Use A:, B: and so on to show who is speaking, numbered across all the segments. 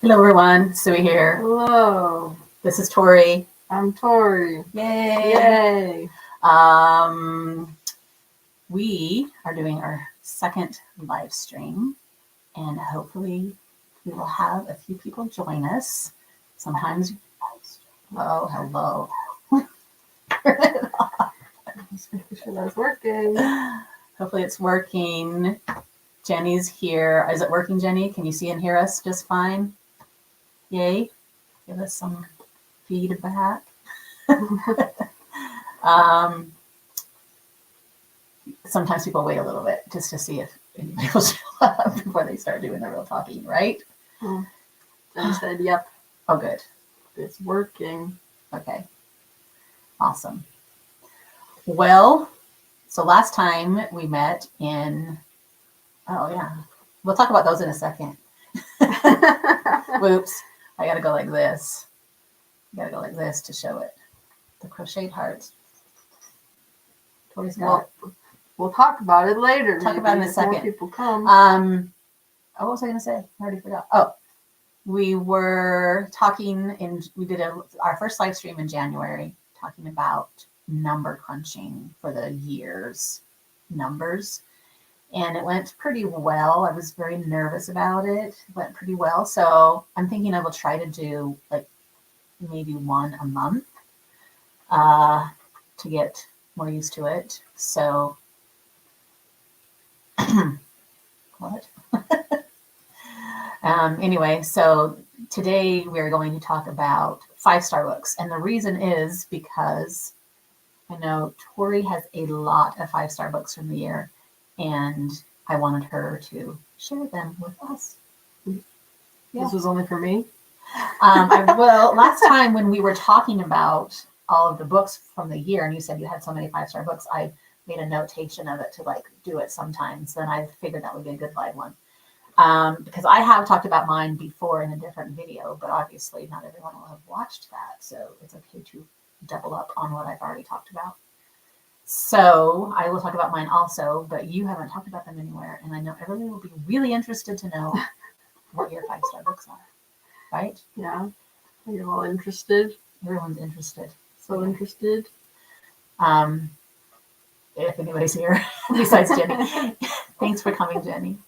A: Hello everyone, Sue here.
B: Hello,
A: This is Tori.
B: I'm Tori.
A: Yay!
B: Yay!
A: We are doing our second live stream, and hopefully we will have a few people join us. Sometimes, hello.
B: Just making sure that's working.
A: Hopefully it's working. Jenny's here. Is it working, Jenny? Can you see and hear us just fine? Yay! Give us some feedback. Sometimes people wait a little bit just to see if anybody will show up before they start doing the real talking, right?
B: I said, yep,
A: Oh, good.
B: it's working.
A: Okay. Awesome. Well, so last time we met in, we'll talk about those in a second. Whoops. I got to go like this. To show it. The crocheted hearts. Tori's got it.
B: We'll talk about it later.
A: Talk about it in a second.
B: More people come.
A: What was I going to say? I already forgot. Oh, we were talking we did our first live stream in January talking about number crunching for the year's numbers. And it went pretty well. I was very nervous about it. It went pretty well. So I'm thinking I will try to do like maybe one a month to get more used to it. So what? Anyway, so today we're going to talk about 5-star books. And the reason is because I know Tori has a lot of 5-star books from the year, and I wanted her to share them with us.
B: Yeah. This was only for me?
A: Well, last time when we were talking about all of the books from the year, and you said you had so many 5-star books, I made a notation of it to like do it sometimes. Then I figured that would be a good live one. Because I have talked about mine before in a different video, but obviously not everyone will have watched that. So it's okay to double up on what I've already talked about. So I will talk about mine also, but you haven't talked about them anywhere. And I know everybody will be really interested to know what your 5-star books are, right?
B: Yeah. Are you all interested?
A: Everyone's interested.
B: So interested.
A: If anybody's here besides Jenny. Thanks for coming, Jenny.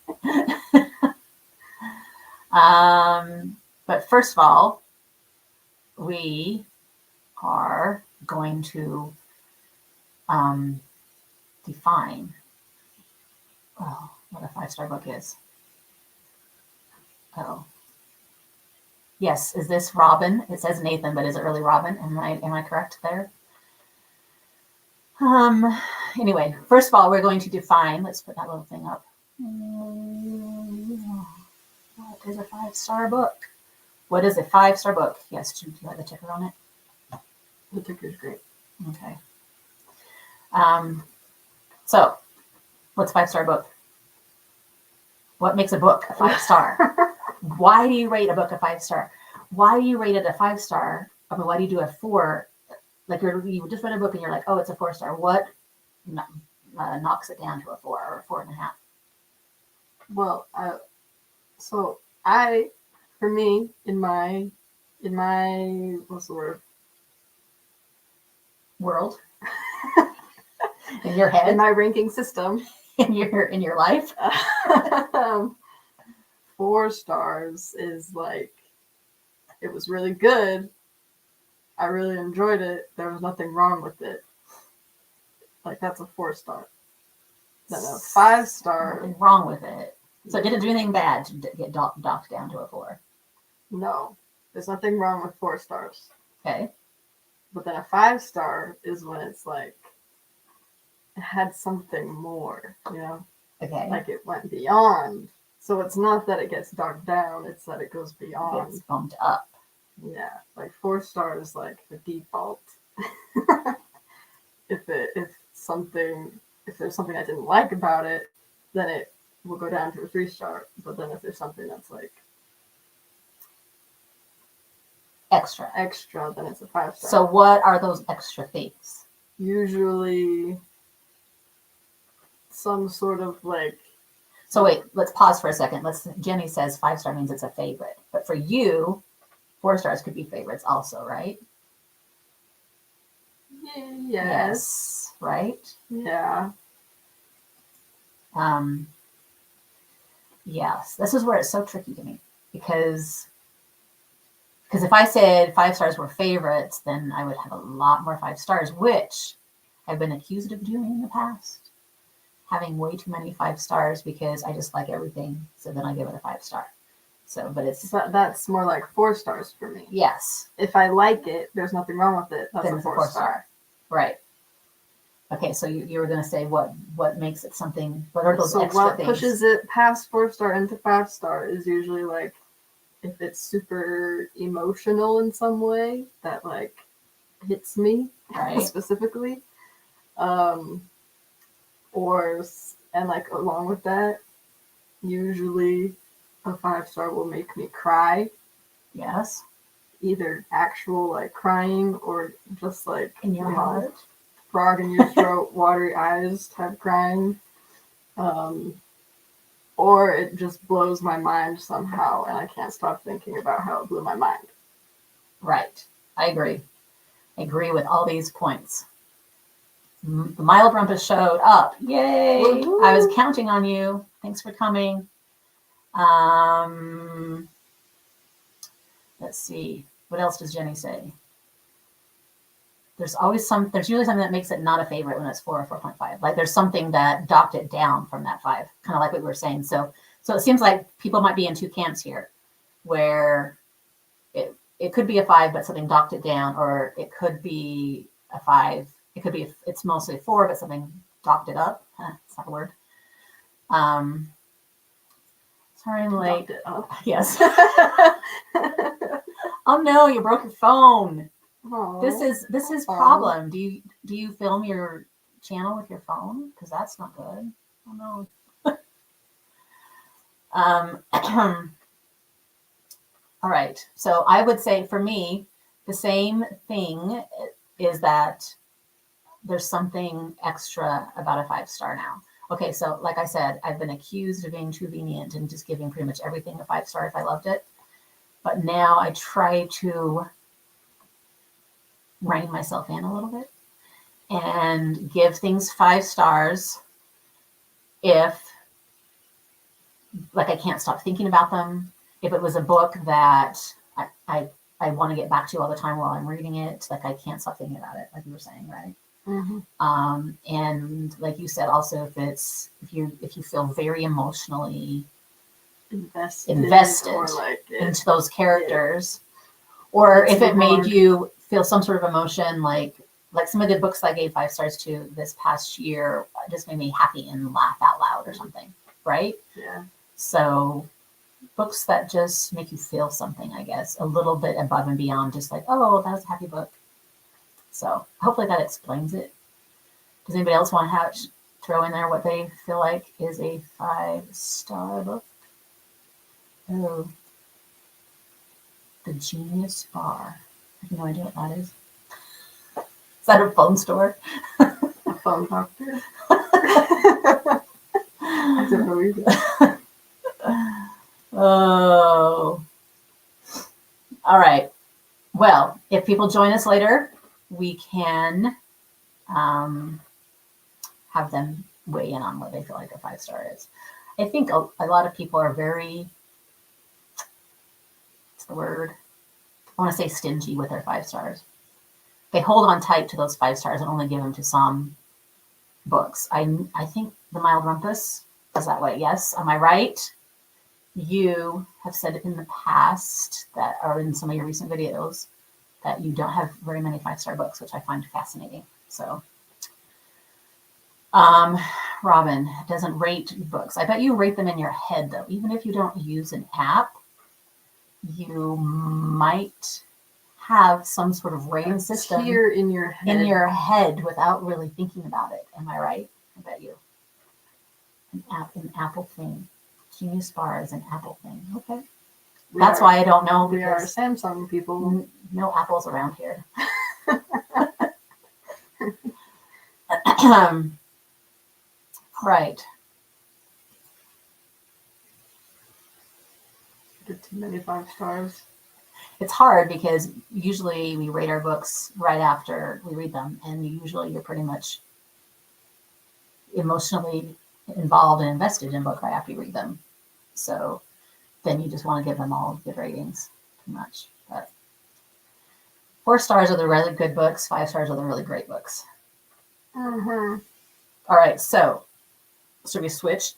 A: But first of all, we are going to define what a 5-star book is. Oh. Yes, is this Robin? It says Nathan, but is it really Robin? Am I correct there? Anyway, first of all, we're going to define, let's put that little thing up. What is a 5-star book? What is a 5-star book? Yes, do you have the ticker on it?
B: The ticker's great.
A: Okay. So, what's a 5-star book? What makes a book a 5-star? Why do you rate a book a 5-star? Why do you rate it a 5-star? I mean, why do you do a 4? Like you just read a book and you're like, oh, it's a 4-star. What knocks it down to a 4 or a 4.5?
B: Well, for me, in my what's the word?
A: World. In your head.
B: In my ranking system.
A: In your life.
B: 4 stars is like, it was really good. I really enjoyed it. There was nothing wrong with it. Like, that's a 4-star. Then a 5-star.
A: Nothing wrong with it. So it didn't do anything bad to get docked down to a 4.
B: No, there's nothing wrong with 4 stars.
A: Okay.
B: But then a 5-star is when it's like, it had something more, you know?
A: Okay.
B: Like it went beyond. So it's not that it gets docked down, it's that it goes beyond.
A: It's bumped up.
B: Yeah, like 4 stars, like the default. If there's something I didn't like about it, then it will go down to a 3-star. But then if there's something that's like
A: extra,
B: then it's a 5-star.
A: So what are those extra things?
B: Usually some sort of like
A: So wait, let's pause for a second. Jenny says 5-star means it's a favorite, but for you, 4 stars could be favorites also, right?
B: Yes.
A: Right?
B: Yeah.
A: Yes. This is where it's so tricky to me because if I said 5 stars were favorites, then I would have a lot more 5 stars, which I've been accused of doing in the past. Having way too many 5 stars because I just like everything. So then I give it a 5-star. So, but
B: that's more like 4 stars for me.
A: Yes.
B: If I like it, there's nothing wrong with it. That's
A: Then
B: a
A: it's
B: 4-star.
A: Right. Okay, so you were going to say what makes it something, what are those
B: So
A: extra
B: what
A: things?
B: pushes it past 4-star into 5-star is usually like if it's super emotional in some way that like hits me
A: Right.
B: specifically. And like along with that, usually a 5-star will make me cry.
A: Yes.
B: Either actual like crying or just like
A: In your heart.
B: Frog in your throat, watery eyes type crying. Or it just blows my mind somehow and I can't stop thinking about how it blew my mind.
A: Right. I agree. I agree with all these points. The mild rumpus showed up. Yay!
B: Woo-hoo.
A: I was counting on you. Thanks for coming. Let's see. What else does Jenny say? There's usually something that makes it not a favorite when it's 4 or 4.5. Like there's something that docked it down from that 5, kind of like what we were saying. So it seems like people might be in 2 camps here, where it could be a 5, but something docked it down, or it could be a 5. It could be it's mostly a 4, but something docked it up. It's not a word. Sorry, I'm late.
B: Docked it up.
A: Yes. Oh no, you broke your phone.
B: Aww.
A: This is problem. Do you film your channel with your phone? Because that's not good. Oh no. All right. So I would say for me, the same thing is that there's something extra about a 5-star now. Okay, so like I said, I've been accused of being too lenient and just giving pretty much everything a 5-star if I loved it. But now I try to rein myself in a little bit and give things 5 stars if, like, I can't stop thinking about them. If it was a book that I want to get back to all the time while I'm reading it, like I can't stop thinking about it, like you were saying, right?
B: Mm-hmm.
A: And like you said, also if you feel very emotionally invested
B: or like
A: into those characters, or if it made you feel some sort of emotion, like some of the books I gave 5 stars to this past year just made me happy and laugh out loud or something, right?
B: Yeah.
A: So books that just make you feel something, I guess, a little bit above and beyond just like, oh, that was a happy book. So hopefully that explains it. Does anybody else want to throw in there what they feel like is a 5-star book? Oh, The Genius Bar. I have no idea what that is. Is that a phone store?
B: A phone doctor? I don't know either.
A: Oh. All right. Well, if people join us later, we can have them weigh in on what they feel like a 5-star is. I think a lot of people are very, what's the word? I want to say stingy with their 5 stars. They hold on tight to those 5 stars and only give them to some books. I think The Mild Rumpus is that way. Yes. Am I right? You have said in the past that, or in some of your recent videos, that you don't have very many 5-star books, which I find fascinating. So, Robin doesn't rate books. I bet you rate them in your head, though. Even if you don't use an app, you might have some sort of rating system
B: here in your
A: head without really thinking about it. Am I right? I bet you. An Apple thing. Genius Bar is an Apple thing. Okay. That's why I don't know.
B: We are Samsung people.
A: No apples around here. Right.
B: Too many 5 stars.
A: It's hard because usually we rate our books right after we read them, and usually you're pretty much emotionally involved and invested in a book right after you read them. So then you just want to give them all good ratings, pretty much. But 4 stars are the really good books. 5 stars are the really great books.
B: Mm-hmm.
A: All right, so we switch.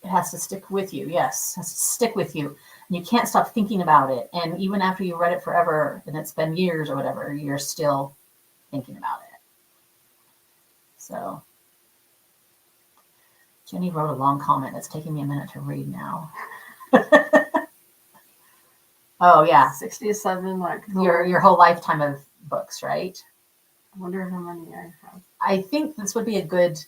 A: It has to stick with you. Yes, it has to stick with you. You can't stop thinking about it. And even after you read it forever and it's been years or whatever, you're still thinking about it. So Jenny wrote a long comment that's taking me a minute to read now. Oh yeah,
B: 67, like
A: your whole lifetime of books, right?
B: I wonder how many I have.
A: I think this would be a good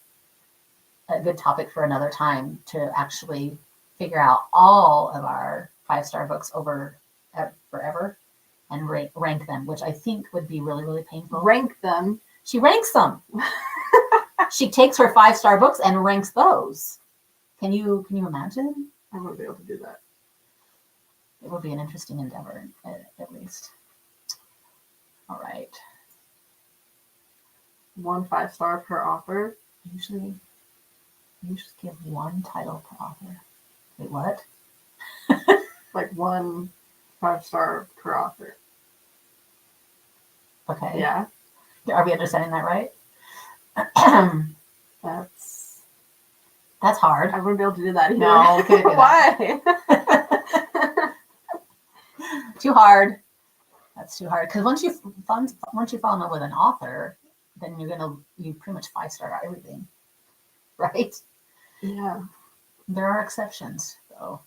A: topic for another time to actually figure out all of our 5-star books over forever and rank them, which I think would be really, really painful.
B: Rank them?
A: She ranks them. She takes her 5-star books and ranks those. Can you imagine?
B: I won't be able to do that.
A: It would be an interesting endeavor, at least. All right.
B: 1 5-star per author.
A: Usually, you just give 1 title per author. Wait, what?
B: Like 1 5-star per author.
A: Okay.
B: Yeah.
A: Are we understanding that right?
B: That's
A: hard.
B: I wouldn't be able to do that either.
A: No, we couldn't do
B: Why?
A: Too hard. That's too hard. Because once you fall in love with an author, then you pretty much 5-star everything, right?
B: Yeah.
A: There are exceptions, though.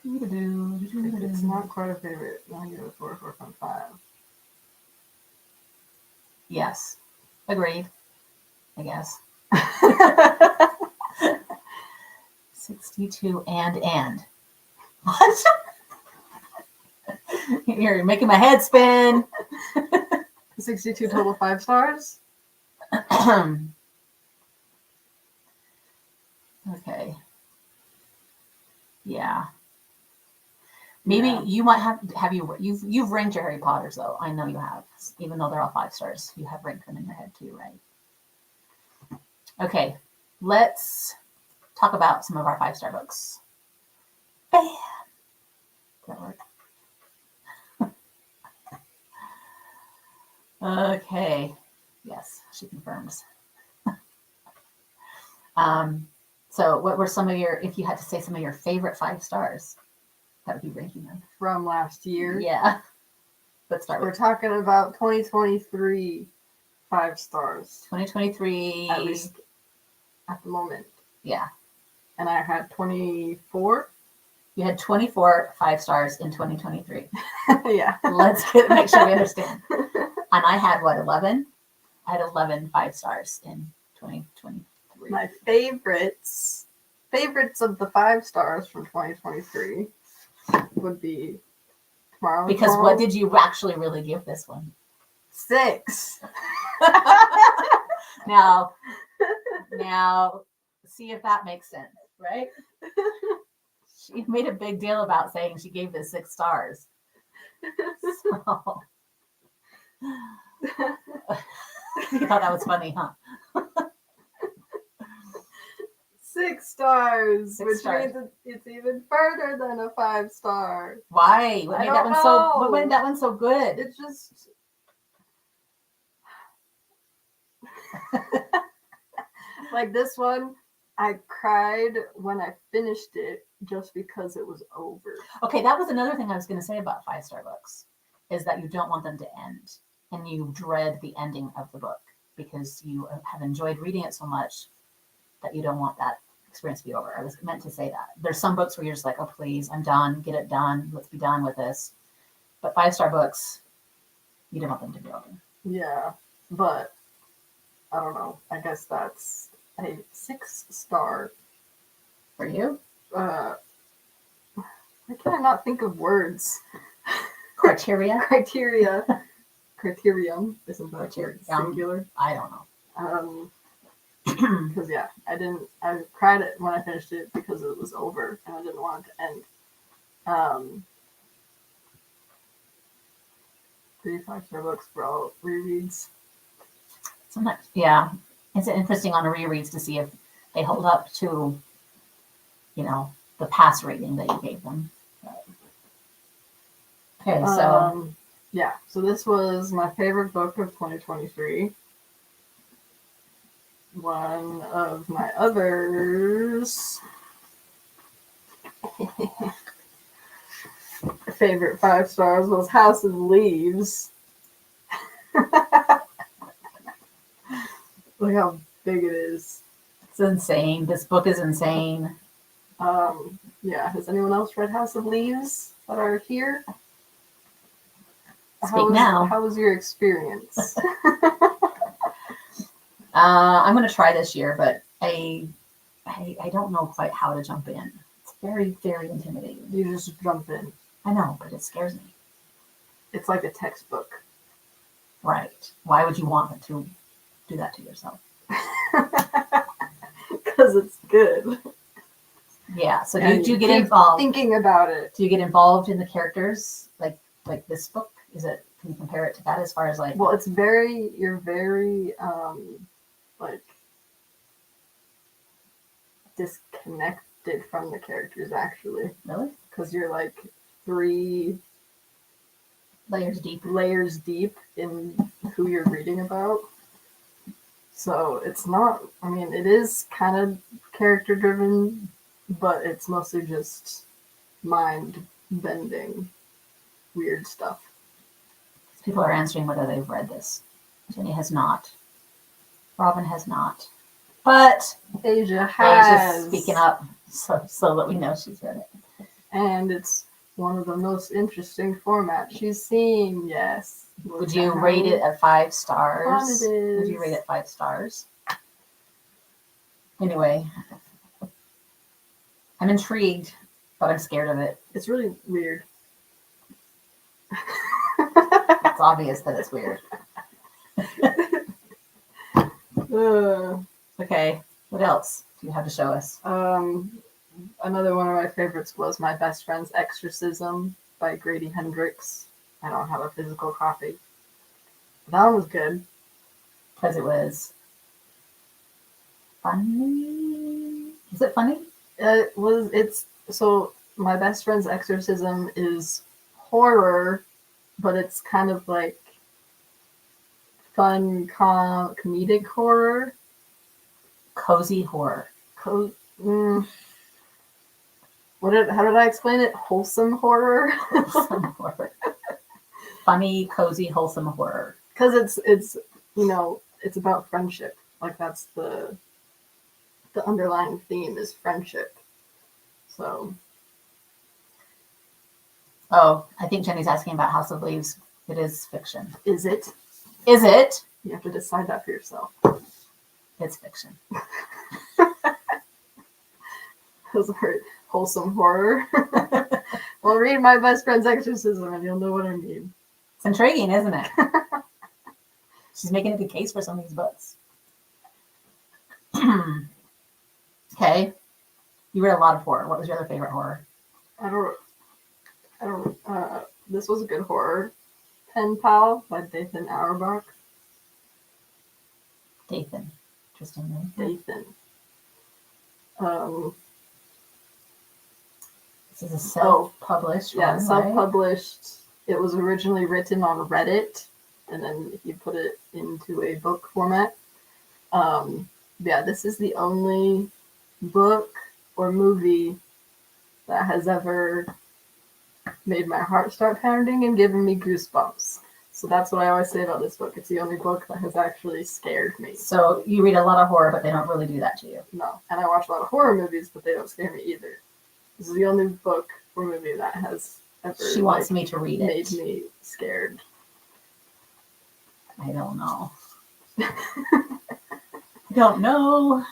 B: It's not quite a favorite. I'll give it 4.5.
A: Yes, agreed. I guess 62 and what? You're making my head spin.
B: 62 total 5 stars.
A: Okay. Yeah. Maybe you might have you've ranked your Harry Potters though. I know you have, even though they're all 5 stars. You have ranked them in your head too, right? Okay, let's talk about some of our 5-star books. Bam. Does that work? Okay. Yes, she confirms. So what were some of if you had to say some of your favorite 5 stars, that would be ranking them.
B: From last year?
A: Yeah. Let's start
B: We're talking about 2023 5 stars.
A: 2023.
B: At least at the moment.
A: Yeah.
B: And I had 24.
A: You had 24 5 stars in 2023.
B: Yeah.
A: Let's make sure we understand. And I had 11? I had 11 5 stars in 2023.
B: My favorites of the 5 stars from 2023 would be Tomorrow's
A: Because
B: World.
A: what did you actually really give this one?
B: 6.
A: Now, see if that makes sense, right? She made a big deal about saying she gave this 6 stars. So, you thought that was funny, huh?
B: 6 stars,
A: 6
B: which
A: stars.
B: means it's even further than a 5 star.
A: Why? What made that one so good?
B: It's just like this one, I cried when I finished it just because it was over.
A: Okay, that was another thing I was going to say about 5-star books, is that you don't want them to end, and you dread the ending of the book because you have enjoyed reading it so much that you don't want that experience to be over. I was meant to say that. There's some books where you're just like, oh, please, I'm done. Get it done. Let's be done with this. But 5-star books, you don't want them to be over.
B: Yeah, but I don't know. I guess that's a 6 star.
A: For you?
B: Why can I not think of words?
A: Criteria?
B: Criterium. Isn't that
A: Criterion.
B: singular?
A: I don't know.
B: Because I cried it when I finished it because it was over and I didn't want it to end. 3 5-star books for all rereads.
A: Sometimes, yeah, it's interesting on a rereads to see if they hold up to, the pass rating that you gave them. Okay, so
B: so this was my favorite book of 2023. One of my others favorite 5 stars was House of Leaves. Look how big it is.
A: It's insane. This book is insane.
B: Has anyone else read House of Leaves that are here?
A: Now.
B: How was your experience?
A: I'm going to try this year, but I don't know quite how to jump in. It's very, very intimidating.
B: You just jump in.
A: I know, but it scares me.
B: It's like a textbook.
A: Right. Why would you want to do that to yourself?
B: Because it's good.
A: Yeah. So do you get involved?
B: Thinking about it.
A: Do you get involved in the characters like this book? Can you compare it to that as far as like?
B: Well, you're very like disconnected from the characters actually.
A: Really?
B: Because you're like 3
A: layers deep
B: in who you're reading about. So it's not, it is kind of character driven, but it's mostly just mind bending weird stuff.
A: People are answering whether they've read this. Jenny has not. Robin has not. But
B: Asia has.
A: Asia's speaking up so that we know she's read it.
B: And it's one of the most interesting formats she's seen, yes.
A: Would you rate it at 5 stars?
B: Fun it is.
A: Would you rate it 5 stars? Anyway, I'm intrigued, but I'm scared of it.
B: It's really weird.
A: It's obvious that it's weird. Okay, what else do you have to show us?
B: Another one of my favorites was My Best Friend's Exorcism by Grady Hendrix. I don't have a physical copy. That one was good.
A: Because it was funny. Is it funny?
B: So My Best Friend's Exorcism is horror, but it's kind of like fun, comedic horror.
A: Cozy horror.
B: How did I explain it? Wholesome horror.
A: Wholesome horror. Funny, cozy, wholesome horror.
B: Because it's about friendship. Like that's the underlying theme is friendship. So.
A: Oh, I think Jenny's asking about House of Leaves. It is fiction.
B: Is it?
A: Is it?
B: You have to decide that for yourself.
A: It's fiction.
B: Those are wholesome horror. Well, read My Best Friend's Exorcism and you'll know what I mean.
A: It's intriguing, isn't it? She's making a good case for some of these books. Okay. You read a lot of horror. What was your other favorite horror?
B: I don't, this was a good horror. Pen Pal by Dathan Auerbach.
A: Dathan. Interesting name.
B: Dathan.
A: This is a self-published one.
B: Yeah, self-published. Right? It was originally written on Reddit, and then he put it into a book format. This is the only book or movie that has ever made my heart start pounding and given me goosebumps. So that's what I always say about this book. It's the only book that has actually scared me.
A: So you read a lot of horror, but they don't really do that to you.
B: No. And I watch a lot of horror movies, but they don't scare me either. This is the only book or movie that has ever
A: She wants me to read it.
B: Made me scared.
A: I don't know. I don't know.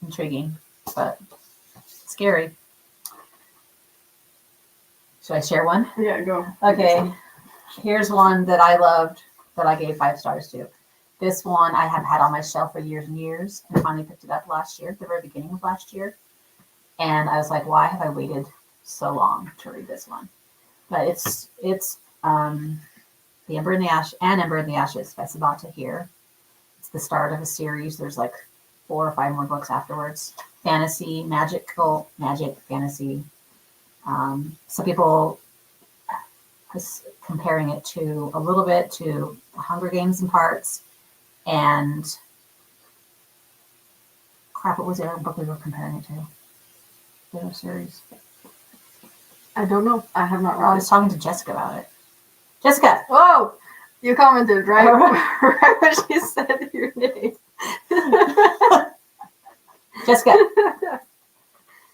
A: Intriguing, but scary. Should I share one?
B: Yeah, go.
A: Okay. Here's one that I loved that I gave 5 stars to. This one I have had on my shelf for years and years, and finally picked it up last year, the very beginning of last year. And I was like, why have I waited so long to read this one? But it's The Ember in the Ash and Ember in the Ashes by Sabata here. It's the start of a series. There's like 4 or 5 more books afterwards. Fantasy, magic, fantasy. Some people was comparing it to a little bit to Hunger Games in parts. And crap, what was the other book we were comparing it to? The other series.
B: I don't know. I have not read
A: I was talking to Jessica about it. Jessica!
B: Whoa! You commented right when she said your name.
A: Jessica,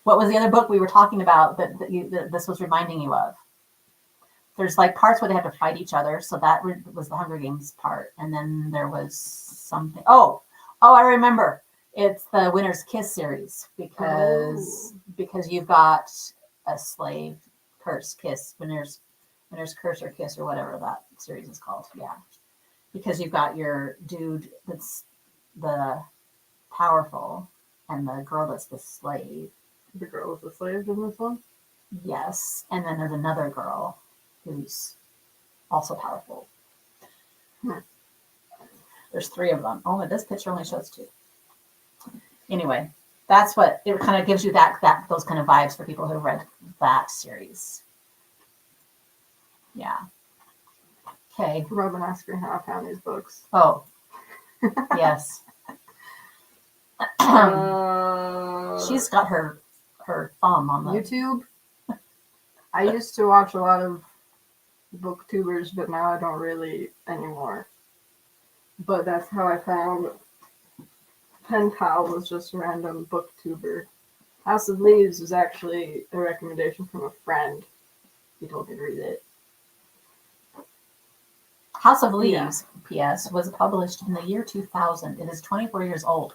A: what was the other book we were talking about that this was reminding you of? There's like parts where they have to fight each other, so that was the Hunger Games part, and then there was something. Oh, I remember. It's the Winter's Kiss series because you've got a slave curse kiss, Winter's Curse or Kiss or whatever that series is called. Yeah, because you've got your dude that's the powerful and the girl that's the slave.
B: The girl was the slave in this one?
A: Yes, and then there's another girl who's also powerful. There's 3 of them. Oh, this picture only shows 2. Anyway, that's what it kind of gives you that those kind of vibes for people who read that series. Yeah. Okay.
B: Robin asking how I found these books.
A: Oh, yes. She's got her thumb on the
B: YouTube. I used to watch a lot of booktubers, but now I don't really anymore. But that's how I found Pen Pal, was just a random booktuber. House of Leaves was actually a recommendation from a friend. He told me to read it.
A: House of Leaves, P.S., was published in the year 2000. It is 24 years old.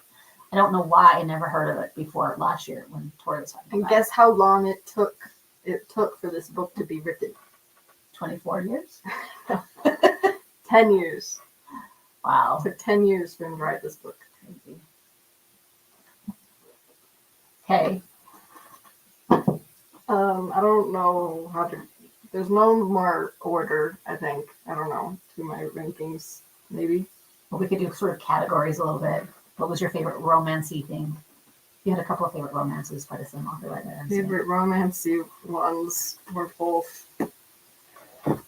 A: I don't know why I never heard of it before last year when Tori was talking
B: And
A: about
B: guess how long it took for this book to be written?
A: 24 years?
B: 10 years.
A: Wow.
B: It took 10 years for him to write this book.
A: Crazy. Okay.
B: I don't know how to. There's no more order, I think. I don't know. To my rankings, maybe.
A: Well, we could do sort of categories a little bit. What was your favorite romancy thing? You had a couple of favorite romances by the same author, right there.
B: Favorite romancy ones were both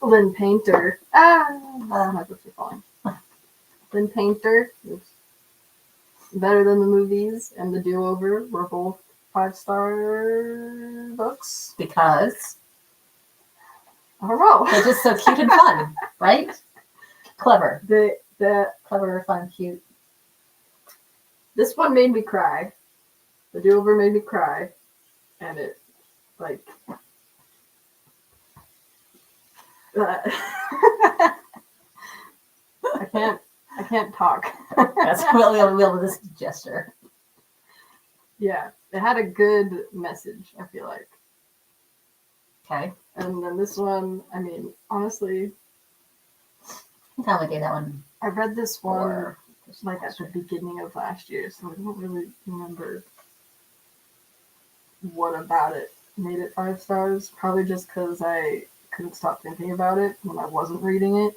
B: Lynn Painter. My books are falling. Lynn Painter, Better Than the Movies, and The Do-Over were both 5-star books.
A: Because
B: I don't know.
A: they're just so cute and fun, right? Clever.
B: The
A: Clever, fun, cute.
B: This one made me cry. The Do-Over made me cry, and it like I can't talk.
A: That's we'll this gesture.
B: Yeah, it had a good message, I feel like.
A: Okay.
B: And then this one, I mean, honestly,
A: I think I only gave that one
B: I read this one
A: 4.
B: like at the beginning of last year, so I don't really remember what about it made it 5 stars. Probably just because I couldn't stop thinking about it when I wasn't reading it.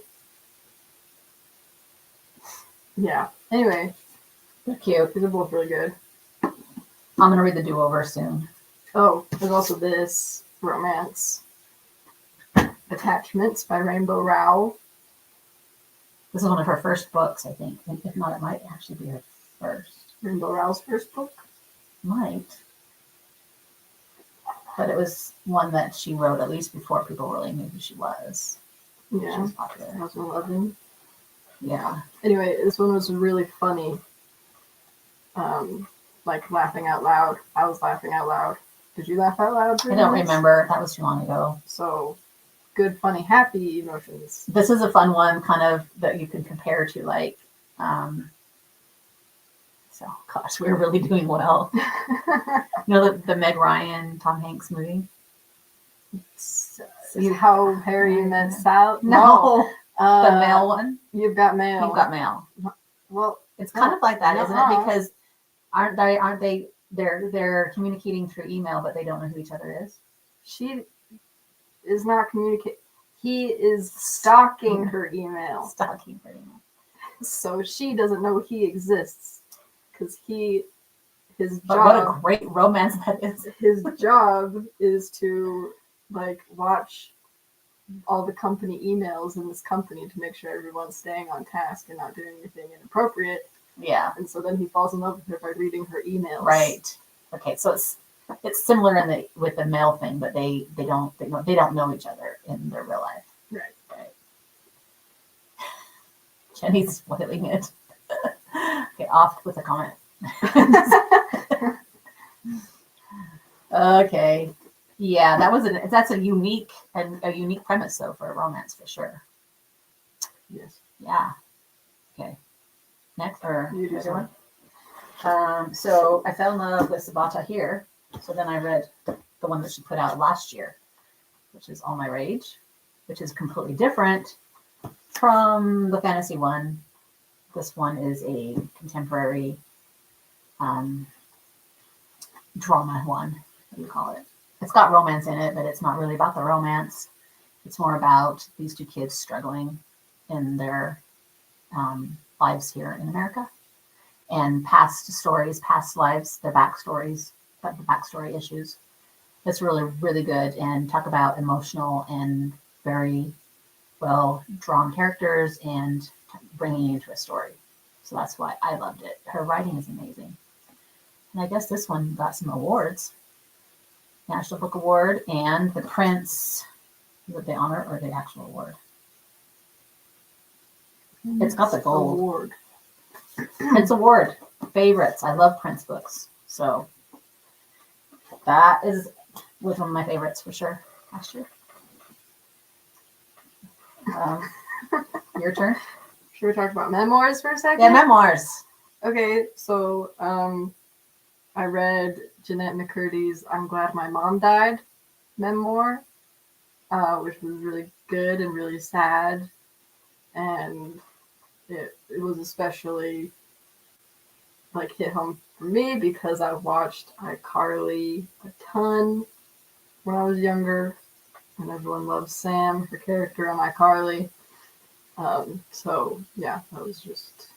B: Yeah. Anyway,
A: They're cute.
B: these are both really good.
A: I'm gonna read The Do-Over soon.
B: Oh, there's also this romance, Attachments by Rainbow Rowell.
A: This is one of her first books, I think. And if not, it might actually be her first.
B: Rainbow Rowell's first book.
A: Might. But it was one that she wrote at least before people really knew who she was. She
B: Yeah,
A: was popular.
B: 2011.
A: Yeah.
B: Anyway, this one was really funny. Like laughing out loud. I was laughing out loud. Did you laugh out loud?
A: I don't remember. That was too long ago.
B: So, good, funny, happy emotions.
A: This is a fun one, kind of, that you could compare to, like, so, gosh, we're really doing well. You know the Meg Ryan, Tom Hanks movie?
B: How Harry Met Sally?
A: No.
B: No.
A: The male one?
B: You've Got Mail.
A: You've Got Mail.
B: Well,
A: It's kind of like that, isn't it?
B: Uh-huh.
A: Because aren't they they're communicating through email, but they don't know who each other is.
B: she is not communicating. He is stalking her email.
A: Stalking her email.
B: So she doesn't know he exists because his
A: But what a
B: job
A: great romance that is.
B: his job is to like watch all the company emails in this company to make sure everyone's staying on task and not doing anything inappropriate.
A: Yeah.
B: And so then he falls in love with her by reading her emails.
A: Right. Okay. So it's similar in the with the male thing, but they don't know each other in their real life.
B: Right.
A: Right. Jenny's spoiling it. Okay, off with a comment. Okay. Yeah, that's a unique premise though for a romance for sure.
B: Yes.
A: Yeah. Okay. Next or
B: You do
A: everyone. So I fell in love with Sabata here. So then I read the one that she put out last year, which is All My Rage, which is completely different from the fantasy one. This one is a contemporary drama one. What do you call it? It's got romance in it, but it's not really about the romance. It's more about these two kids struggling in their lives here in America and past stories, past lives, their backstories, the backstory issues. It's really, really good and talk about emotional and very well drawn characters and bringing you into a story. So that's why I loved it. Her writing is amazing. And I guess this one got some awards. National Book Award and the Prince, is it the honor or the actual award? It's got the gold.
B: Award.
A: Prince Award. Favorites. I love Prince books. So that was one of my favorites for sure last year. Your turn.
B: Should we talk about memoirs for a second?
A: Yeah, memoirs.
B: Okay, so I read Jeanette McCurdy's "I'm Glad My Mom Died" memoir, which was really good and really sad, and it was especially like hit home for me because I watched iCarly a ton when I was younger, and everyone loves Sam, her character on iCarly. So yeah, that was just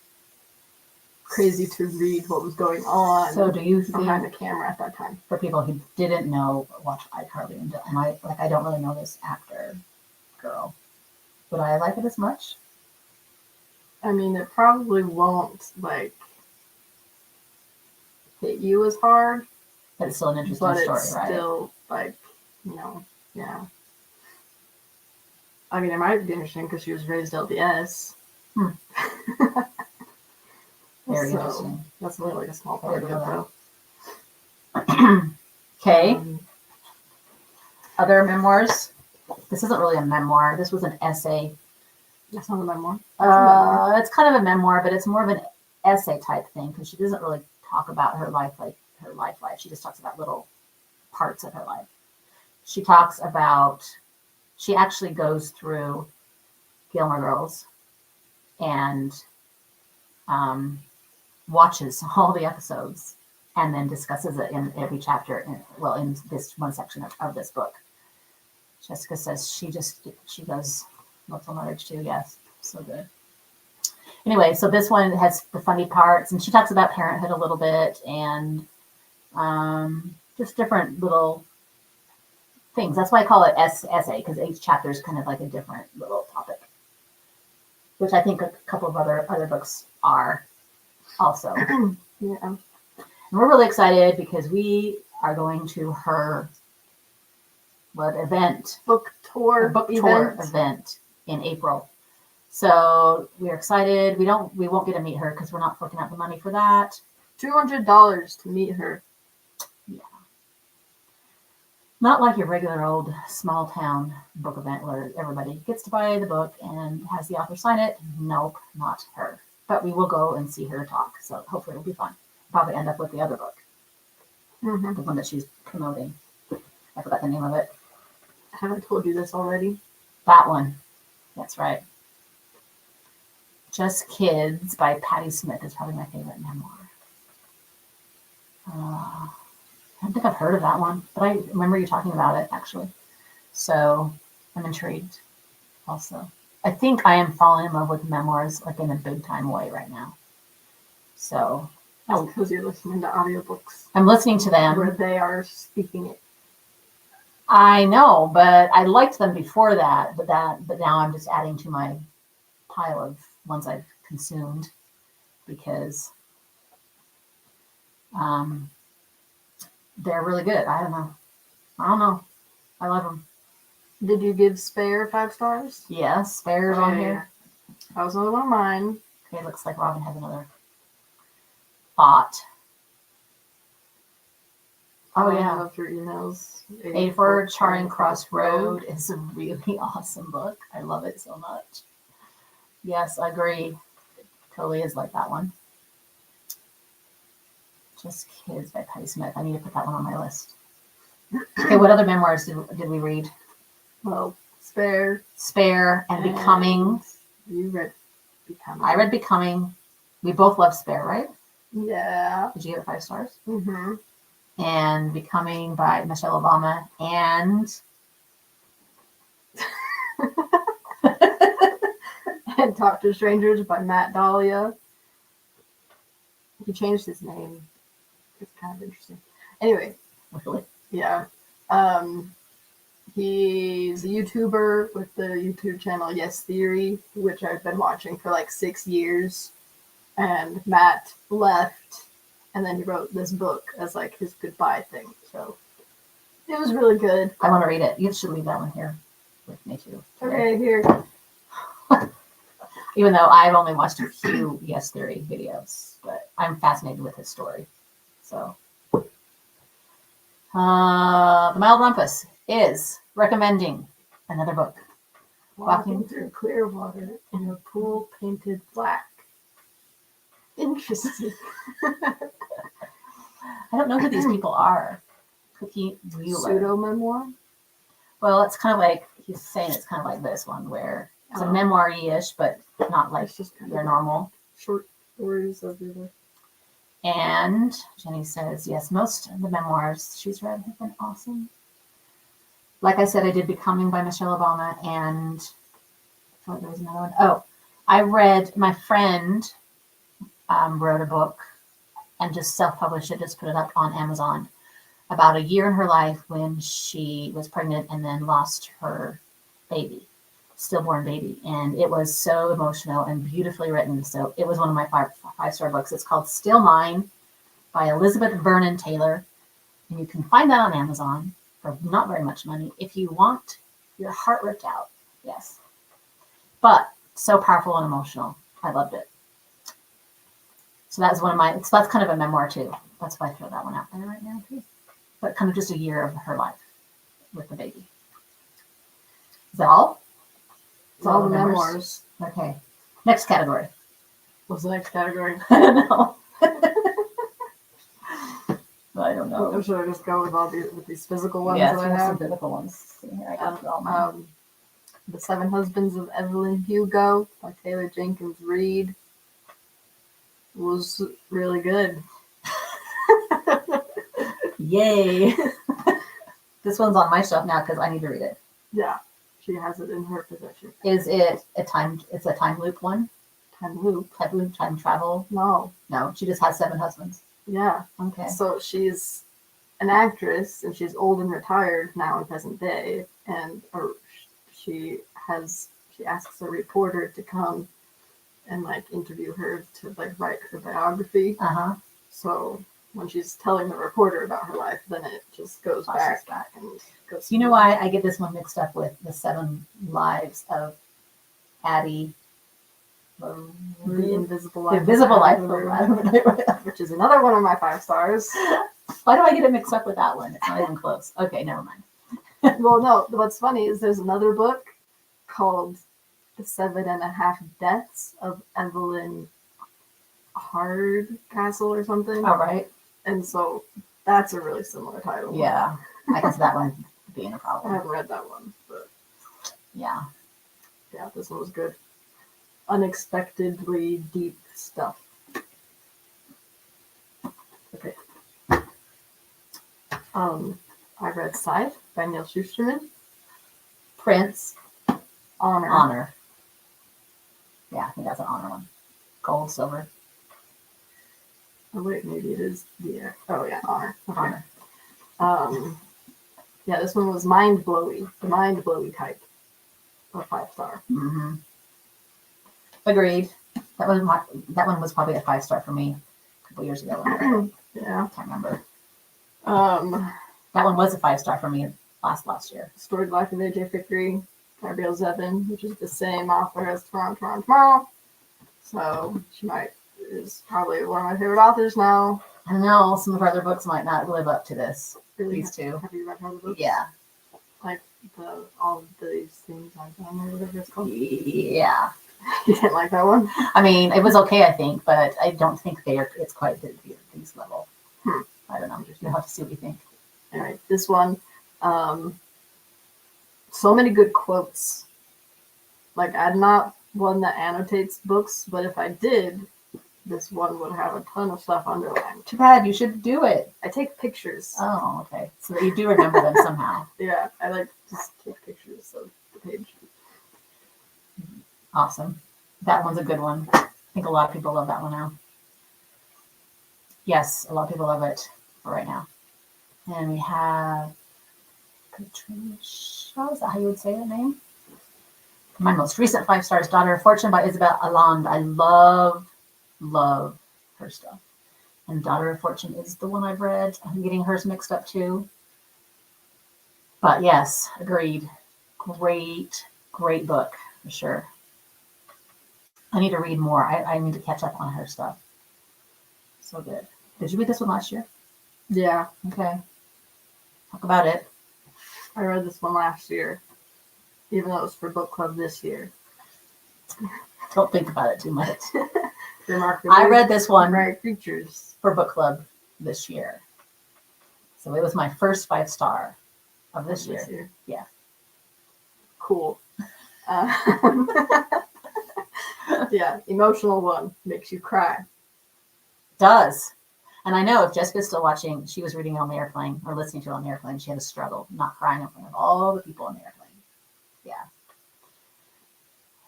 B: crazy to read what was going on.
A: So do you
B: behind
A: think
B: the camera at that time?
A: for people who didn't know, watch iCarly and I don't really know this actor girl, would I like it as much?
B: I mean, it probably won't like hit you as hard,
A: But it's still an interesting
B: but
A: story,
B: it's
A: right?
B: still like yeah. I mean, it might be interesting because she was raised LDS.
A: Very
B: So,
A: interesting.
B: That's only like a small part of it, though.
A: Okay. Other memoirs. This isn't really a memoir. This was an essay.
B: That's not a memoir.
A: It's kind of a memoir, but it's more of an essay type thing because she doesn't really talk about her life like her life. She just talks about little parts of her life. She talks about. She actually goes through Gilmore Girls and watches all the episodes and then discusses it in every chapter in this one section of this book. Jessica says she goes loves on marriage too. Yes, so good. Anyway, so this one has the funny parts and she talks about parenthood a little bit and just different little things. That's why I call it essay because each chapter is kind of like a different little topic, which I think a couple of other books are also.
B: Yeah.
A: And we're really excited because we are going to her event?
B: Book tour
A: event in April. So we're excited. We won't get to meet her because we're not forking out the money for that.
B: $200 to meet her.
A: Yeah. Not like your regular old small town book event where everybody gets to buy the book and has the author sign it. Nope, not her. But we will go and see her talk. So hopefully it'll be fun. Probably end up with the other book.
B: Mm-hmm.
A: The one that she's promoting. I forgot the name of it.
B: Have I told you this already?
A: That one. That's right. Just Kids by Patti Smith is probably my favorite memoir. I don't think I've heard of that one, but I remember you talking about it actually. So I'm intrigued also. I think I am falling in love with memoirs like in a big time way right now. So
B: Because you're listening to audiobooks
A: I'm listening to
B: where
A: them.
B: they are speaking it.
A: I know, but I liked them before that, but now I'm just adding to my pile of ones I've consumed because they're really good. I don't know. I love them.
B: Did you give Spare 5 stars?
A: Yes, Spare's on here.
B: That was another one of mine.
A: Okay, looks like Robin has another thought. Oh
B: I
A: yeah.
B: love your emails.
A: 84 Charing Cross Road is a really awesome book. I love it so much. Yes, I agree. Totally is like that one. Just Kids by Patti Smith. I need to put that one on my list. Okay, what other memoirs did we read?
B: Well, Spare
A: and Becoming.
B: You read Becoming.
A: I read Becoming. We both love Spare, right?
B: Yeah.
A: Did you give it 5 stars?
B: Mm-hmm.
A: And Becoming by Michelle Obama and
B: and Talk to Strangers by Matt Dahlia. He changed his name. It's kind of interesting. Anyway,
A: really?
B: Yeah. He's a YouTuber with the YouTube channel Yes Theory, which I've been watching for like 6 years. And Matt left, and then he wrote this book as like his goodbye thing. So it was really good.
A: I want to read it. You should leave that one here with me too.
B: Okay, here.
A: Even though I've only watched a few Yes Theory videos, but I'm fascinated with his story. So, the Mild Rumpus is recommending another book.
B: Walking through clear water in a pool painted black. Interesting.
A: I don't know who these people are. Cookie Mueller.
B: Pseudo memoir.
A: Well, it's kind of like he's saying it's kind of like this one where it's a memoir-ish, but not like
B: It's just kind
A: your
B: of
A: normal.
B: Short stories of your life.
A: And Jenny says, yes, most of the memoirs she's read have been awesome. Like I said, I did Becoming by Michelle Obama, and I thought there was another one. Oh, I read, my friend wrote a book and just self-published it, just put it up on Amazon, about a year in her life when she was pregnant and then lost her baby, stillborn baby. And it was so emotional and beautifully written. So it was one of my five-star books. It's called Still Mine by Elizabeth Vernon Taylor. And you can find that on Amazon for not very much money if you want your heart ripped out. Yes. But so powerful and emotional. I loved it. So that's one of my, so that's kind of a memoir too. That's why I throw that one out there right now too. But kind of just a year of her life with the baby. Is that all?
B: It's all the memoirs.
A: Okay. Next category.
B: What's the next category?
A: I don't know. I don't know.
B: Or should I just go with all these physical ones
A: Yeah,
B: that I have?
A: some physical ones. Here, I got all mine.
B: The Seven Husbands of Evelyn Hugo by Taylor Jenkins Reid was really good.
A: Yay. This one's on my shelf now because I need to read it.
B: Yeah, she has it in her possession.
A: Is it a time loop one?
B: Time loop?
A: Time travel?
B: No,
A: she just has 7 husbands.
B: Yeah.
A: Okay.
B: So she's an actress, and she's old and retired now in present day, and she asks a reporter to come and like interview her to like write her biography. So when she's telling the reporter about her life, then it just goes back and goes.
A: You know why I get this one mixed up with the 7 lives of Addie?
B: The Invisible Life. Which is another one of my 5 stars.
A: Why do I get it mixed up with that one? It's not even close. Okay, never mind.
B: Well, no, what's funny is there's another book called The 7.5 Deaths of Evelyn Hardcastle or something.
A: All right.
B: And so that's a really similar title.
A: Yeah, I can see that one being a problem.
B: I haven't read that one, but
A: yeah,
B: this one was good. unexpectedly deep stuff. Okay. I read Scythe by Neil Shusterman.
A: Prince,
B: Honor.
A: Honor. Yeah, I think that's an Honor one. Gold, silver,
B: Oh wait, maybe it is. Yeah. Oh yeah, Honor. Okay.
A: Honor.
B: Yeah, this one was mind-blowy. The mind-blowy type of 5-star.
A: Mm-hmm. Agreed. That one was probably a 5-star for me a couple years ago. When I read it.
B: Yeah.
A: I can't remember.
B: That
A: one was a 5-star for me last year.
B: Stored Life of AJ Fickery, Gabrielle Zevin, which is the same author as Tomorrow. So she is probably one of my favorite authors now.
A: I know some of her other books might not live up to this.
B: Really?
A: These two.
B: Have you read her other books?
A: Yeah.
B: Like all of these things I've done, or whatever it's called.
A: Yeah.
B: You didn't like that one?
A: I mean, it was okay, I think, but I don't think it's quite these level. I don't know. You'll have to see what you think.
B: All right, this one. So many good quotes. Like, I'm not one that annotates books, but if I did, this one would have a ton of stuff underlined.
A: Too bad. You should do it.
B: I take pictures.
A: Oh, okay. So that you do remember them somehow.
B: Yeah, I like just take pictures of the page.
A: Awesome. That one's a good one. I think a lot of people love that one now. Yes, a lot of people love it for right now. And we have Patricia. Is that how you would say that name? My most recent 5 stars, Daughter of Fortune by Isabel Allende. I love her stuff. And Daughter of Fortune is the one I've read. I'm getting hers mixed up too. But yes, agreed. Great book for sure. I need to read more. I need to catch up on her stuff. So good. Did you read this one last year?
B: Yeah.
A: Okay. Talk about it.
B: I read this one last year, even though it was for book club this year.
A: Don't think about it too much.
B: Remarkably
A: I read this one
B: Bright Creatures
A: for book club this year. So it was my first 5 star of this year. Yeah.
B: Cool. Yeah, emotional one. Makes you cry.
A: Does. And I know if Jessica's still watching, she was reading it on the airplane or listening to it on the airplane. She had a struggle not crying in front of all the people on the airplane. Yeah.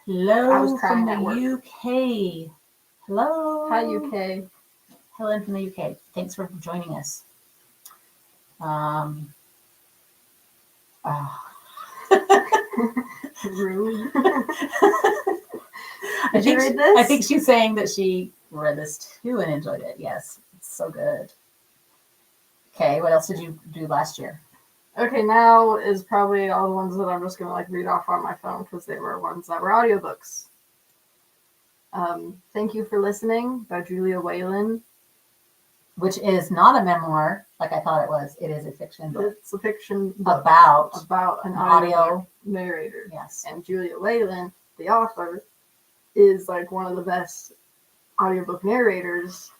A: Hello from the UK. Hello.
B: Hi, UK.
A: Helen from the UK. Thanks for joining us.
B: Rude.
A: Did you read this? I think she's saying that she read this too and enjoyed it. Yes, it's so good. Okay, what else did you do last year?
B: Okay, now is probably all the ones that I'm just going to read off on my phone because they were ones that were audiobooks. Thank You for Listening by Julia Whalen.
A: Which is not a memoir like I thought it was. It is a fiction book.
B: It's a fiction book
A: about
B: an audio narrator.
A: Yes.
B: And Julia Whalen, the author, is one of the best audiobook narrators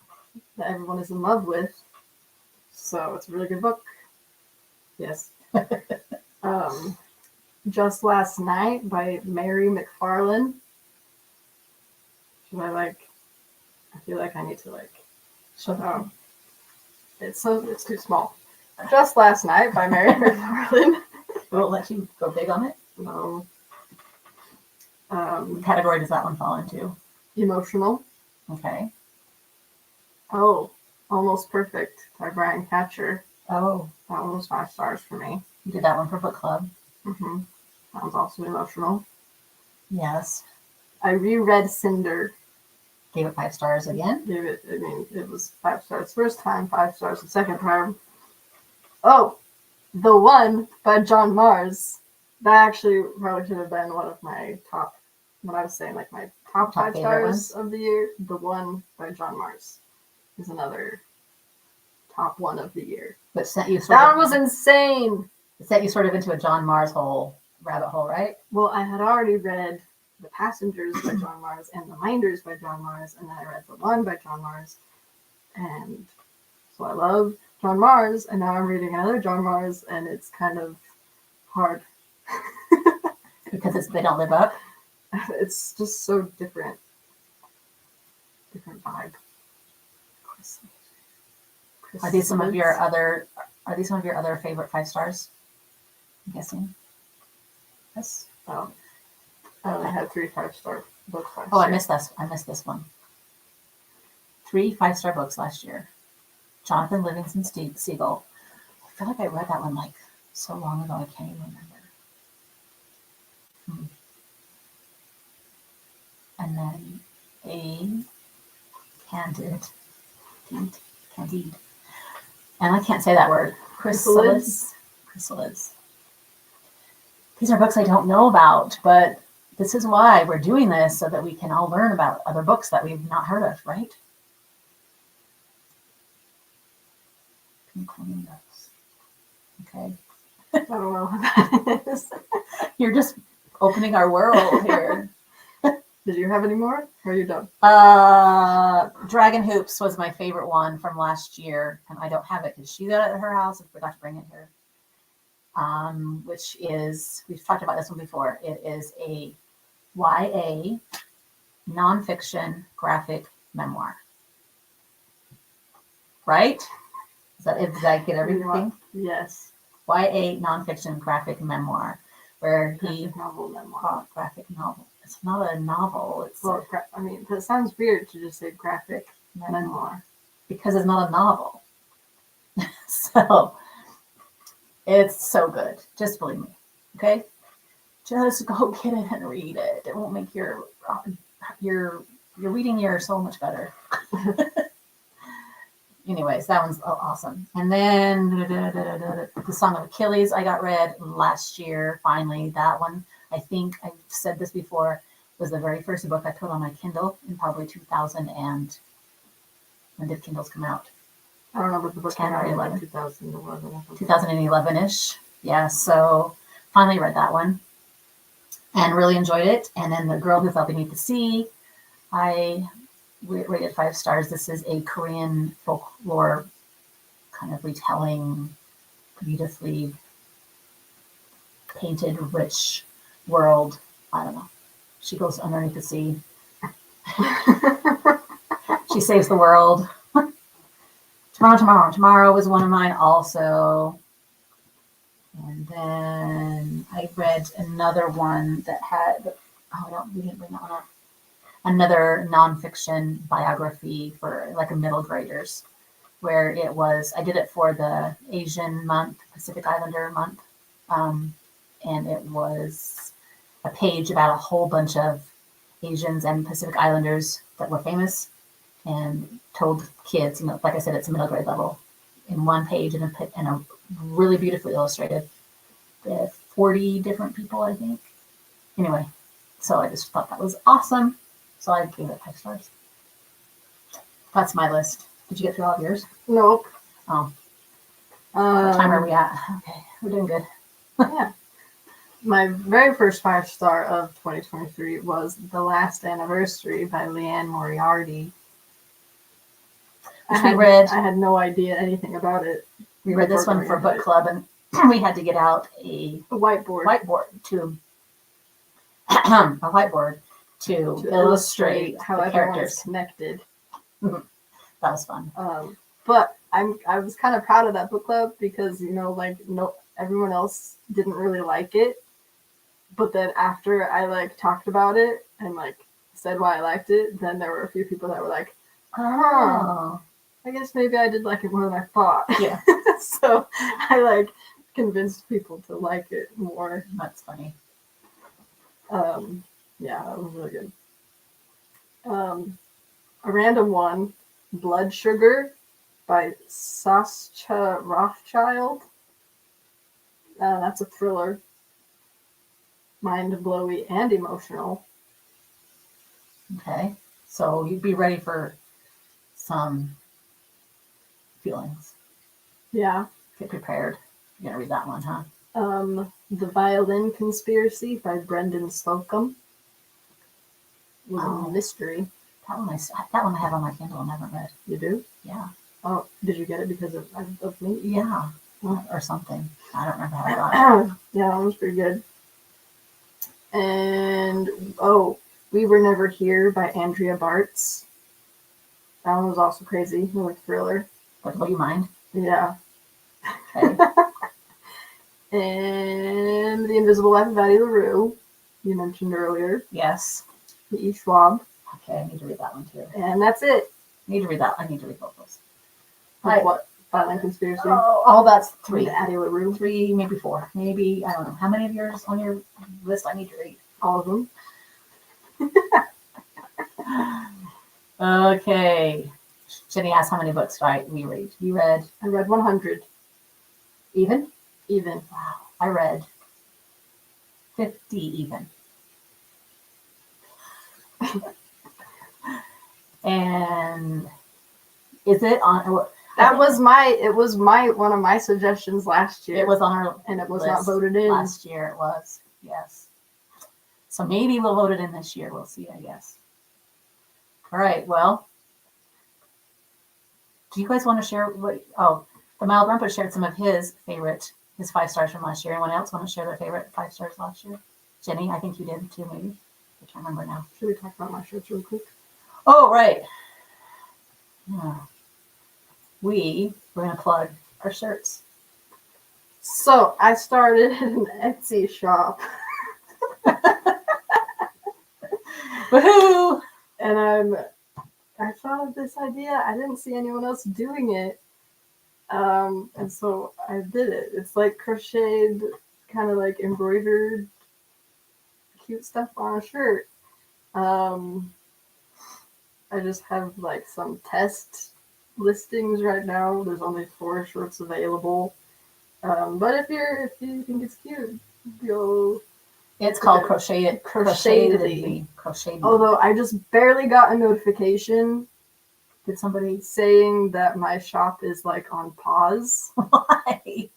B: that everyone is in love with. So it's a really good book. Yes. Just Last Night by Mary McFarlane. Should I feel like I need to shut up. It's too small. Just Last Night by Mary McFarlane.
A: Won't let you go big on it?
B: No.
A: What category does that one fall into?
B: Emotional.
A: Okay.
B: Oh, Almost Perfect by Brian Catcher.
A: Oh.
B: That one was 5 stars for me.
A: You did that one for book club.
B: Mm-hmm. That was also emotional.
A: Yes.
B: I reread Cinder.
A: Gave it 5 stars again?
B: It was 5 stars first time, 5 stars the second time. Oh, The One by John Mars. That actually probably should have been one of my top, when I was saying my top 5 stars of the year. The One by John Mars is another top one of the year.
A: But sent you
B: that was insane.
A: It sent you sort of into a John Mars rabbit hole, right?
B: Well, I had already read The Passengers by John Mars and The Minders by John Mars, and then I read The One by John Mars. And so I love John Mars, and now I'm reading another John Mars, and it's kind of hard.
A: Because they don't live up?
B: It's just so different. Different vibe.
A: Are these some of your other favorite 5 stars? I'm guessing. Yes.
B: Oh, I only had 3 5-star books last
A: Oh,
B: year.
A: I missed this one. 3 5-star books last year. Jonathan Livingston Seagull. I feel like I read that one like so long ago. I can't even remember. And then a Candide. And I can't say that word. Chrysalis. These are books I don't know about, but this is why we're doing this, so that we can all learn about other books that we've not heard of, right? Pink flamingos. Okay.
B: I don't know what that is.
A: You're just opening our world here.
B: Did you have any more? Or are you done?
A: Dragon Hoops was my favorite one from last year, and I don't have it because she got it at her house and forgot to bring it here. Which is, we've talked about this one before. It is a YA nonfiction graphic memoir. Right? Did I get everything?
B: Yes.
A: YA nonfiction graphic memoir, where
B: Graphic novel memoir.
A: Graphic novel. It's not a novel. It's
B: I mean, that sounds weird to just say graphic memoir
A: because it's not a novel. So it's so good. Just believe me. Okay? Just go get it and read it. It won't make your reading year so much better. Anyways, that one's awesome. And then the Song of Achilles I got read last year. Finally, that one, I think I've said this before, was the very first book I put on my Kindle in probably 2000 and when did Kindles come out?
B: I don't know what the book
A: 10 or 11.
B: 2011.
A: 2011-ish. Yeah, so finally read that one and really enjoyed it. And then The Girl Who Fell Beneath the Sea, I rated 5 stars. This is a Korean folklore kind of retelling, beautifully painted, rich world. I don't know. She goes underneath the sea. She saves the world. Tomorrow was one of mine also. And then I read another one that had, we didn't bring that one up. Another nonfiction biography for like a middle graders, where it was, I did it for the Asian month, Pacific Islander month. And it was a page about a whole bunch of Asians and Pacific Islanders that were famous, and told kids, like I said, it's a middle grade level, in one page and a really beautifully illustrated. 40 different people, I think. Anyway, so I just thought that was awesome. So I gave it 5 stars. That's my list. Did you get through all of yours?
B: Nope.
A: Oh. What time are we at? Okay, we're doing good.
B: Yeah. My very first 5-star of 2023 was The Last Anniversary by Leanne Moriarty. I had no idea anything about it.
A: We read this one for book club, and we had to get out a whiteboard to illustrate
B: how
A: the
B: everyone
A: characters.
B: is connected.
A: That was fun.
B: But I was kind of proud of that book club because everyone else didn't really like it. But then after I talked about it and said why I liked it, then there were a few people that were like, "Oh, I guess maybe I did like it more than I thought."
A: Yeah.
B: So I convinced people to like it more.
A: That's funny.
B: Yeah, that was really good. A random one, Blood Sugar by Sascha Rothschild. That's a thriller. Mind-blowy and emotional.
A: Okay. So you'd be ready for some feelings.
B: Yeah.
A: Get prepared. You're going to read that one, huh?
B: The Violin Conspiracy by Brendan Slocum. Was a mystery.
A: That one I have on my Kindle and haven't read.
B: You do?
A: Yeah.
B: Oh, did you get it because of me?
A: Yeah. Or something. I don't remember how I got it.
B: Yeah, that was pretty good. And We Were Never Here by Andrea Bartz. That one was also crazy, like thriller.
A: What will you mind?
B: Yeah.
A: Okay.
B: And The Invisible Life of Addie LaRue, you mentioned earlier.
A: Yes.
B: The E. Schwab.
A: Okay, I need to read that one too.
B: And that's it.
A: I need to read that. I need to read both those.
B: Like what? Violent Conspiracy?
A: Oh, that's 3.
B: Addie LaRue.
A: 3, maybe 4. Maybe, I don't know. How many of yours on your list I need to read?
B: All of them.
A: Okay. Jenny asked how many books we read. You read?
B: I read 100.
A: Even?
B: Even.
A: Wow. I read 50 even. And is it on?
B: It was one of my suggestions last year.
A: It was on our
B: and it was
A: list
B: not voted in.
A: Last year it was, yes. So maybe we'll vote it in this year. We'll see, I guess. All right, well. Do you guys want to share the Mild Rumpus shared some of his 5 stars from last year. Anyone else want to share their favorite 5 stars last year? Jenny, I think you did too, maybe. I can't remember now.
B: Should we talk about my shirts really quick?
A: Oh, right. Yeah. We're going to plug our shirts.
B: So I started an Etsy shop.
A: Woohoo!
B: And I thought of this idea. I didn't see anyone else doing it. And so I did it. It's like crocheted, kind of like embroidered, cute stuff on a shirt. I just have like some test listings right now. There's only 4 shirts available. But if you think it's cute,
A: It's called Crochetedly.
B: Although I just barely got a notification.
A: Did somebody
B: saying that my shop is like on pause?
A: Why?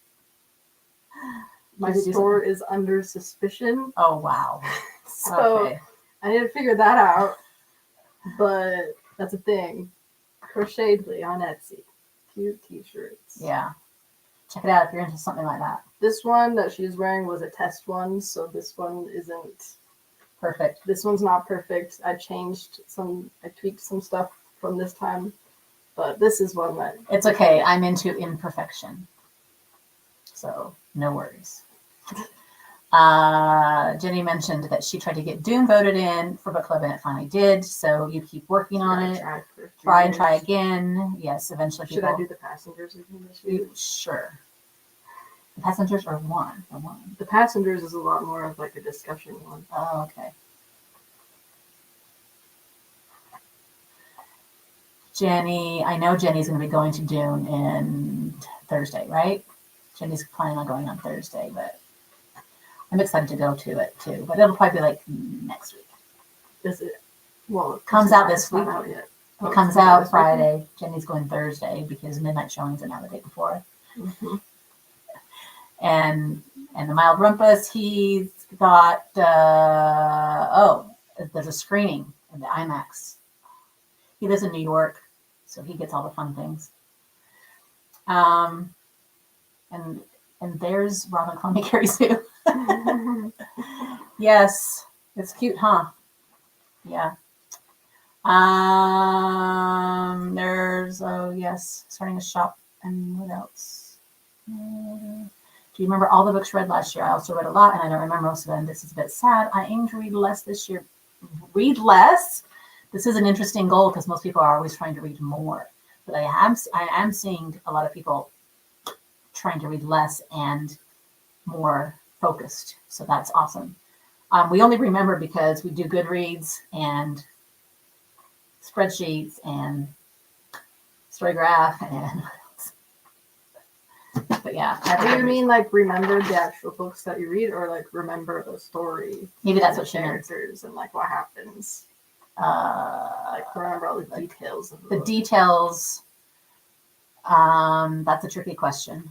B: My store is under suspicion.
A: Oh, wow.
B: So
A: okay.
B: I need to figure that out. But that's a thing. Crochetedly on Etsy. Cute t-shirts.
A: Yeah. Check it out if you're into something like that.
B: This one that she's wearing was a test one, so this one isn't
A: perfect.
B: This one's not perfect. I tweaked some stuff from this time, but this is one that...
A: It's okay. I'm into imperfection. So, no worries. Jenny mentioned that she tried to get Doom voted in for book club, and it finally did. So you keep working on it. Try and try again. Yes, eventually.
B: Should I do the Passengers again this year?
A: Sure. The Passengers are one.
B: The Passengers is a lot more of like a discussion one.
A: Oh, okay. Jenny, I know Jenny's going to be going to Dune in Thursday, right? Jenny's planning on going on Thursday, but I'm excited to go to it too. But it'll probably be like next week.
B: Is it? Well,
A: it comes out this week.
B: It
A: comes out Friday. Jenny's going Thursday because midnight showings are now the day before.
B: Mm-hmm.
A: And the Mild Rumpus, he's got there's a screening in the IMAX. He lives in New York, so he gets all the fun things. And there's Robin Cloney Carrie Sue. Yes, it's cute, huh? Yeah. There's starting a shop. And what else? Do you remember all the books read last year? I also read a lot, and I don't remember most of them. This is a bit sad. I aim to read less this year. Read less? This is an interesting goal because most people are always trying to read more. But I am seeing a lot of people trying to read less and more focused. So that's awesome. We only remember because we do Goodreads and spreadsheets and Storygraph and but yeah.
B: Do you mean like remember the actual books that you read, or like remember the story?
A: Maybe that's what she meant.
B: Characters and like what happens. Like remember all the details of
A: the details. That's a tricky question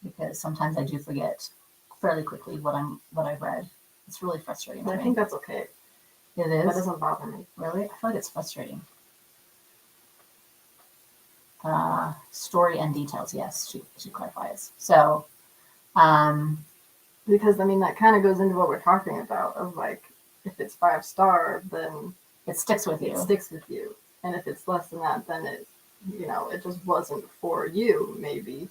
A: because sometimes I do forget fairly quickly what I've read. It's really frustrating.
B: I think that's okay.
A: It is.
B: That doesn't bother me.
A: Really? I feel like it's frustrating. Story and details. Yes, she clarifies. So,
B: Because I mean that kind of goes into what we're talking about of like if it's 5-star, then
A: It sticks with you.
B: it sticks with you, and if it's less than that, then it it just wasn't for you maybe.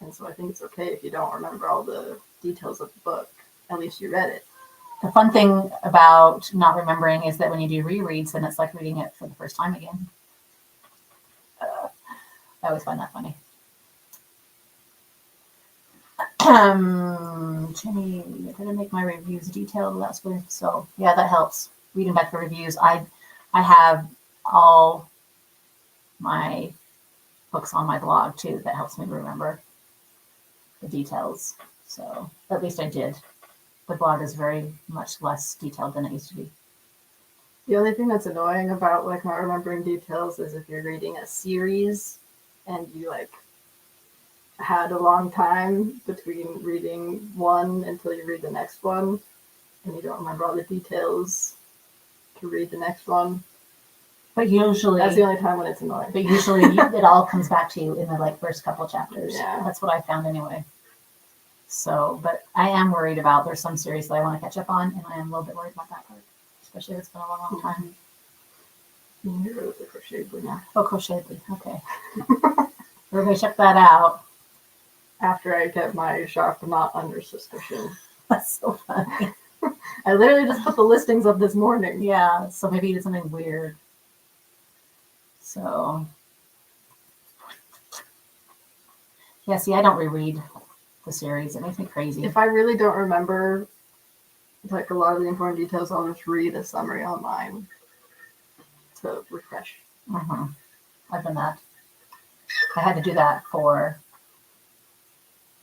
B: And so I think it's okay if you don't remember all the details of the book. At least you read it.
A: The fun thing about not remembering is that when you do rereads, then it's like reading it for the first time again. I always find that funny. Jenny, I gotta make my reviews detailed last week, so yeah, that helps. Reading back the reviews, I have all my books on my blog too. That helps me remember the details. So at least I did. The blog is very much less detailed than it used to be.
B: The only thing that's annoying about like not remembering details is if you're reading a series and you like had a long time between reading one until you read the next one, and you don't remember all the details to read the next one.
A: But usually,
B: that's the only time when it's annoying.
A: But usually, it all comes back to you in the like first couple chapters.
B: Yeah,
A: that's what I found anyway. So, but I am worried about. There's some series that I want to catch up on, and I am a little bit worried about that part, especially if it's been a long, long time.
B: You wrote the Crochetedly now.
A: Oh, Crochetedly. Okay. We're gonna check that out
B: after I get my shop not under suspicion.
A: That's so funny.
B: I literally just put the listings up this morning.
A: Yeah, so maybe you did something weird. So, yeah, see, I don't reread the series. It makes me crazy.
B: If I really don't remember like a lot of the important details, I'll just read a summary online to refresh.
A: Mm-hmm. I've done that. I had to do that for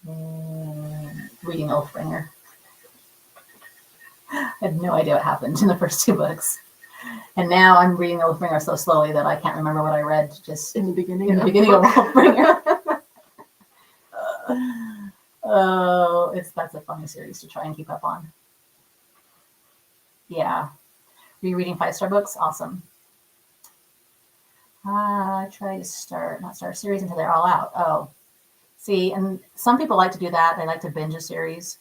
A: reading Oathbringer. I had no idea what happened in the first two books. And now I'm reading Oathbringer so slowly that I can't remember what I read just
B: in the beginning
A: of Oathbringer. Oh, that's a funny series to try and keep up on. Yeah. Rereading 5-star books, awesome. I try to not start a series until they're all out. Oh, see, and some people like to do that. They like to binge a series.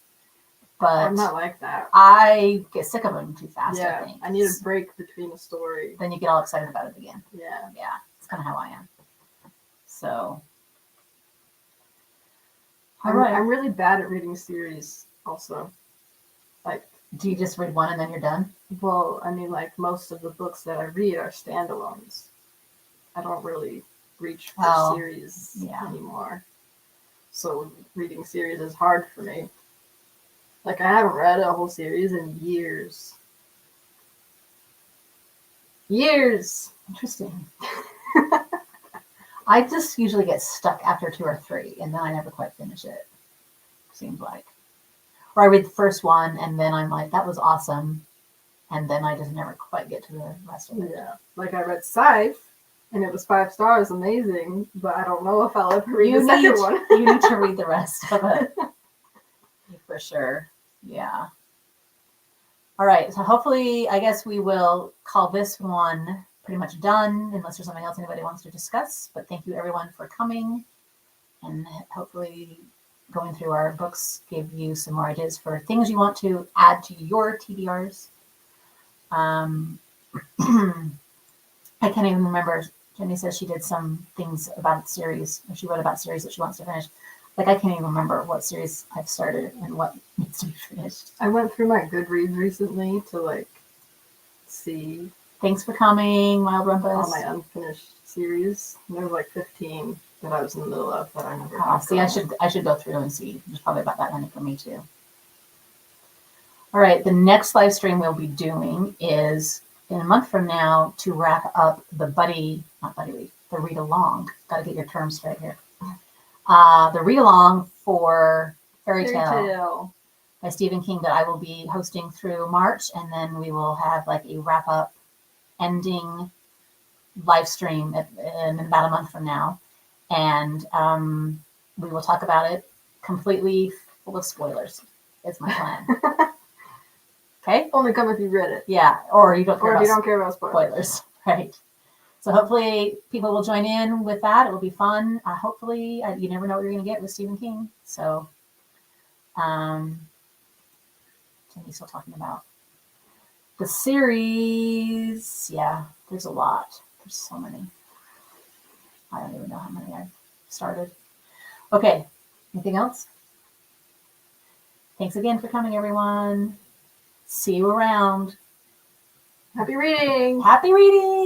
A: But
B: I'm not like that.
A: I get sick of them too fast.
B: Yeah,
A: I think
B: I need a break between a story.
A: Then you get all excited about it again.
B: Yeah,
A: it's kind of how I am. So,
B: I'm really bad at reading series. Also, like,
A: do you just read one and then you're done?
B: Well, I mean, like most of the books that I read are standalones. I don't really reach for series anymore. So reading series is hard for me. Like, I haven't read a whole series in years. Years!
A: Interesting. I just usually get stuck after 2 or 3, and then I never quite finish it. Seems like. Or I read the first one, and then I'm like, that was awesome. And then I just never quite get to the rest of it.
B: Yeah. Like, I read Scythe, and it was 5 stars, amazing, but I don't know if I'll ever read the second one.
A: You need to read the rest of it. For sure. Yeah. All right. So hopefully, I guess we will call this one pretty much done, unless there's something else anybody wants to discuss. But thank you, everyone, for coming. And hopefully going through our books gave you some more ideas for things you want to add to your TBRs. I can't even remember. Jenny says she did some things about series, or she wrote about series that she wants to finish. Like, I can't even remember what series I've started and what needs to be finished.
B: I went through my Goodreads recently to, like, see.
A: Thanks for coming, Wild Rumpus.
B: All my unfinished series. There was like 15 that I was in the middle of that I never.
A: See, I should go through and see. There's probably about that many for me too. All right, the next live stream we'll be doing is in a month from now to wrap up the the read along. Got to get your terms straight here. The read along for Fairy Tale by Stephen King that I will be hosting through March, and then we will have like a wrap up ending live stream in about a month from now, and we will talk about it completely full of spoilers. It's my plan. Okay.
B: Only come if you read it.
A: Yeah, or you don't care
B: about
A: spoilers. Right. So hopefully people will join in with that. It will be fun. Hopefully, you never know what you're going to get with Stephen King. So, Timmy's still talking about. The series, yeah, there's a lot. There's so many. I don't even know how many I've started. Okay, anything else? Thanks again for coming, everyone. See you around.
B: Happy reading!
A: Happy reading!